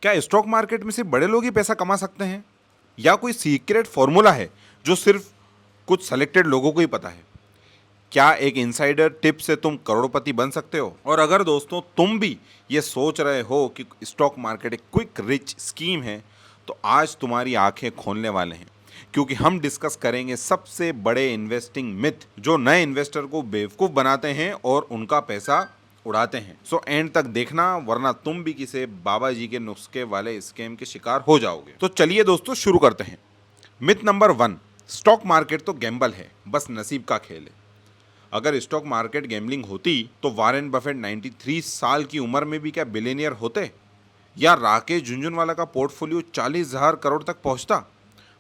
क्या stock market में सिर्फ बड़े लोग ही पैसा कमा सकते हैं, या कोई सीक्रेट फॉर्मूला है जो सिर्फ कुछ सेलेक्टेड लोगों को ही पता है? क्या एक इनसाइडर टिप से तुम करोड़पति बन सकते हो? और अगर दोस्तों तुम भी ये सोच रहे हो कि स्टॉक मार्केट एक क्विक रिच स्कीम है, तो आज तुम्हारी आंखें खोलने वाले हैं, क्योंकि हम डिस्कस करेंगे सबसे बड़े इन्वेस्टिंग मिथ जो नए इन्वेस्टर को बेवकूफ़ बनाते हैं और उनका पैसा उड़ाते हैं। सो एंड तक देखना, वरना तुम भी किसी बाबा जी के नुस्खे वाले स्कैम के शिकार हो जाओगे। तो चलिए दोस्तों शुरू करते हैं। मिथ नंबर 1, स्टॉक मार्केट तो गैम्बल है, बस नसीब का खेल है। अगर स्टॉक मार्केट गैम्बलिंग होती तो वॉरेन बफेट 93 साल की उम्र में भी क्या बिलियनियर होते, या राकेश झुनझुनवाला का पोर्टफोलियो 40,000 करोड़ तक पहुंचता?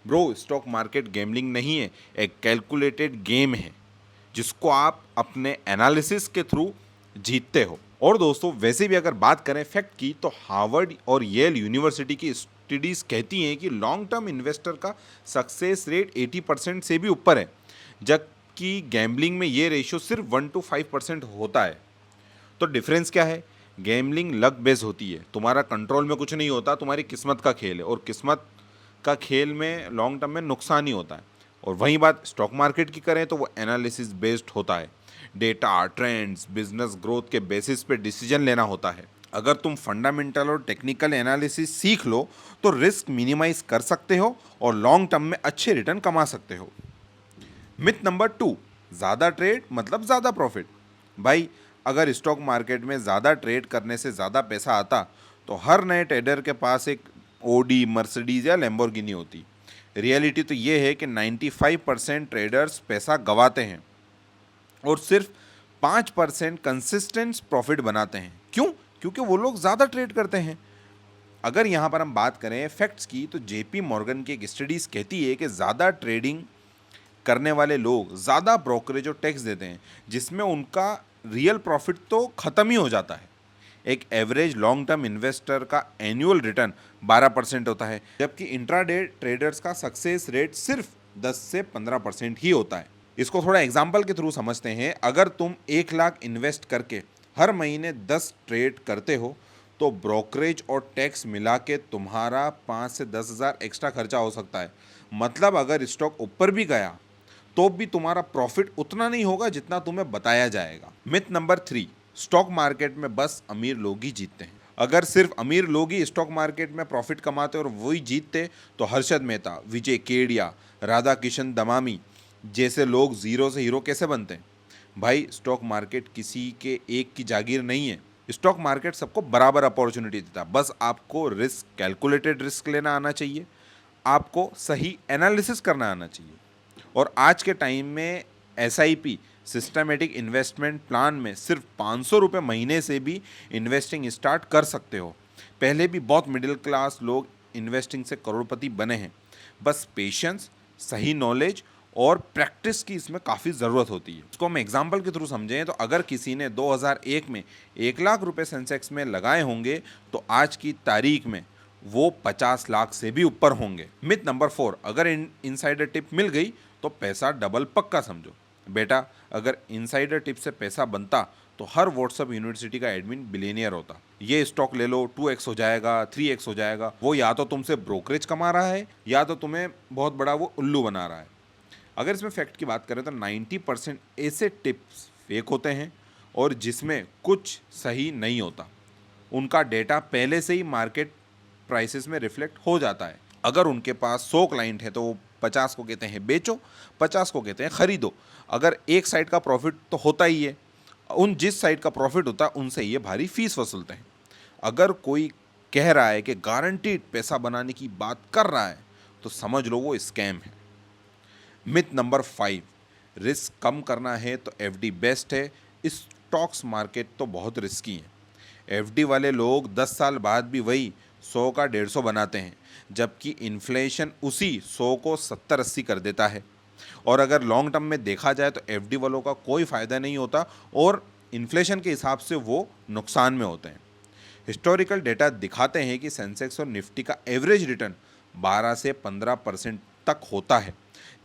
ब्रो, स्टॉक मार्केट गैम्बलिंग नहीं है, एक कैलकुलेटेड गेम है जिसको आप अपने एनालिसिस के थ्रू जीतते हो। और दोस्तों वैसे भी अगर बात करें फैक्ट की, तो हार्वर्ड और येल यूनिवर्सिटी की स्टडीज कहती हैं कि लॉन्ग टर्म इन्वेस्टर का सक्सेस रेट 80% से भी ऊपर है, जबकि गैम्बलिंग में ये रेशियो सिर्फ 1 to 5% होता है। तो डिफरेंस क्या है? गैम्बलिंग लक बेस होती है, तुम्हारा कंट्रोल में कुछ नहीं होता, तुम्हारी किस्मत का खेल है, और किस्मत का खेल में लॉन्ग टर्म में नुकसान ही होता है। और वहीं बात स्टॉक मार्केट की करें तो वो एनालिसिस बेस्ड होता है, डेटा, ट्रेंड्स, बिजनेस ग्रोथ के बेसिस पे डिसीजन लेना होता है। अगर तुम फंडामेंटल और टेक्निकल एनालिसिस सीख लो तो रिस्क मिनिमाइज कर सकते हो और लॉन्ग टर्म में अच्छे रिटर्न कमा सकते हो। मिथ नंबर 2, ज़्यादा ट्रेड मतलब ज़्यादा प्रॉफिट। भाई, अगर स्टॉक मार्केट में ज़्यादा ट्रेड करने से ज़्यादा पैसा आता तो हर नए ट्रेडर के पास एक ओडी, मर्सिडीज या लैम्बोर्गिनी होती। रियलिटी तो ये है कि 95% ट्रेडर्स पैसा गंवाते हैं और सिर्फ 5% कंसिस्टेंट प्रॉफिट बनाते हैं। क्यों? क्योंकि वो लोग ज़्यादा ट्रेड करते हैं। अगर यहाँ पर हम बात करें फैक्ट्स की, तो जेपी मॉर्गन की एक स्टडीज़ कहती है कि ज़्यादा ट्रेडिंग करने वाले लोग ज़्यादा ब्रोकरेज और टैक्स देते हैं, जिसमें उनका रियल प्रॉफिट तो ख़त्म ही हो जाता है। एक एवरेज लॉन्ग टर्म इन्वेस्टर का एनुअल रिटर्न 12% होता है, जबकि इंट्राडे ट्रेडर्स का सक्सेस रेट सिर्फ 10 से 15% ही होता है। इसको थोड़ा एग्जाम्पल के थ्रू समझते हैं। अगर तुम 1 लाख इन्वेस्ट करके हर महीने 10 ट्रेड करते हो, तो ब्रोकरेज और टैक्स मिला के तुम्हारा 5 से 10 हज़ार एक्स्ट्रा खर्चा हो सकता है। मतलब अगर स्टॉक ऊपर भी गया तो भी तुम्हारा प्रॉफिट उतना नहीं होगा जितना तुम्हें बताया जाएगा। मिथ नंबर 3, स्टॉक मार्केट में बस अमीर लोग ही जीतते हैं। अगर सिर्फ अमीर लोग ही स्टॉक मार्केट में प्रॉफिट कमाते और वही जीतते, तो हर्षद मेहता, विजय केडिया, राधा किशन दमामी जैसे लोग जीरो से हीरो कैसे बनते हैं? भाई, स्टॉक मार्केट किसी के एक की जागीर नहीं है। स्टॉक मार्केट सबको बराबर अपॉर्चुनिटी देता है, बस आपको रिस्क, कैलकुलेटेड रिस्क लेना आना चाहिए, आपको सही एनालिसिस करना आना चाहिए। और आज के टाइम में एसआईपी, सिस्टमेटिक इन्वेस्टमेंट प्लान में सिर्फ 500 रुपये महीने से भी इन्वेस्टिंग स्टार्ट कर सकते हो। पहले भी बहुत मिडिल क्लास लोग इन्वेस्टिंग से करोड़पति बने हैं। बस पेशेंस, सही नॉलेज और प्रैक्टिस की इसमें काफ़ी ज़रूरत होती है। इसको हम एग्जांपल के थ्रू समझें तो अगर किसी ने 2001 में 1 लाख रुपए सेंसेक्स में लगाए होंगे, तो आज की तारीख में वो 50 लाख से भी ऊपर होंगे। मिथ नंबर 4, अगर इनसाइडर टिप मिल गई तो पैसा डबल पक्का समझो। बेटा, अगर इनसाइडर टिप से पैसा बनता तो हर व्हाट्सएप यूनिवर्सिटी का एडमिन बिलियनियर होता। ये स्टॉक ले लो, 2x हो जाएगा, 3x हो जाएगा। वो या तो तुमसे ब्रोकरेज कमा रहा है, या तो तुम्हें बहुत बड़ा वो उल्लू बना रहा है। अगर इसमें फैक्ट की बात करें तो 90% ऐसे टिप्स फेक होते हैं और जिसमें कुछ सही नहीं होता। उनका डेटा पहले से ही मार्केट प्राइसेस में रिफ्लेक्ट हो जाता है। अगर उनके पास 100 क्लाइंट है तो वो 50 को कहते हैं बेचो, 50 को कहते हैं खरीदो। अगर एक साइड का प्रॉफिट तो होता ही है, उन जिस साइड का प्रॉफिट होता है उनसे ये भारी फीस वसूलते हैं। अगर कोई कह रहा है कि गारंटीड पैसा बनाने की बात कर रहा है, तो समझ लो वो स्कैम है। मिथ नंबर 5, रिस्क कम करना है तो एफडी बेस्ट है। स्टॉक्स मार्केट तो बहुत रिस्की है। एफडी वाले लोग 10 साल बाद भी वही 100 का 150 बनाते हैं, जबकि इन्फ्लेशन उसी 100 को 70-80 कर देता है। और अगर लॉन्ग टर्म में देखा जाए तो एफडी वालों का कोई फ़ायदा नहीं होता और इन्फ्लेशन के हिसाब से वो नुकसान में होते हैं। हिस्टोरिकल डेटा दिखाते हैं कि सेंसेक्स और निफ्टी का एवरेज रिटर्न 12 से 15% तक होता है,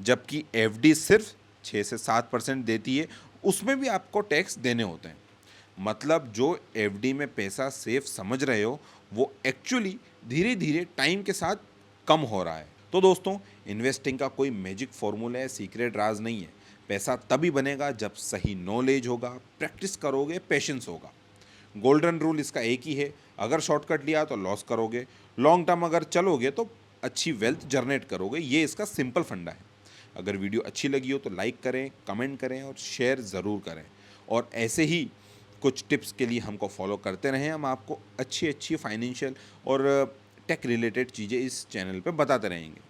जबकि एफडी सिर्फ 6 से 7% देती है, उसमें भी आपको टैक्स देने होते हैं। मतलब जो एफडी में पैसा सेफ समझ रहे हो, वो एक्चुअली धीरे धीरे टाइम के साथ कम हो रहा है। तो दोस्तों, इन्वेस्टिंग का कोई मैजिक फॉर्मूला है, सीक्रेट राज नहीं है। पैसा तभी बनेगा जब सही नॉलेज होगा, प्रैक्टिस करोगे, पेशेंस होगा। गोल्डन रूल इसका एक ही है, अगर शॉर्टकट लिया तो लॉस करोगे, लॉन्ग टर्म अगर चलोगे तो अच्छी वेल्थ जनरेट करोगे। ये इसका सिंपल फंडा है। अगर वीडियो अच्छी लगी हो तो लाइक करें, कमेंट करें और शेयर ज़रूर करें। और ऐसे ही कुछ टिप्स के लिए हमको फॉलो करते रहें। हम आपको अच्छी अच्छी फाइनेंशियल और टेक रिलेटेड चीज़ें इस चैनल पे बताते रहेंगे।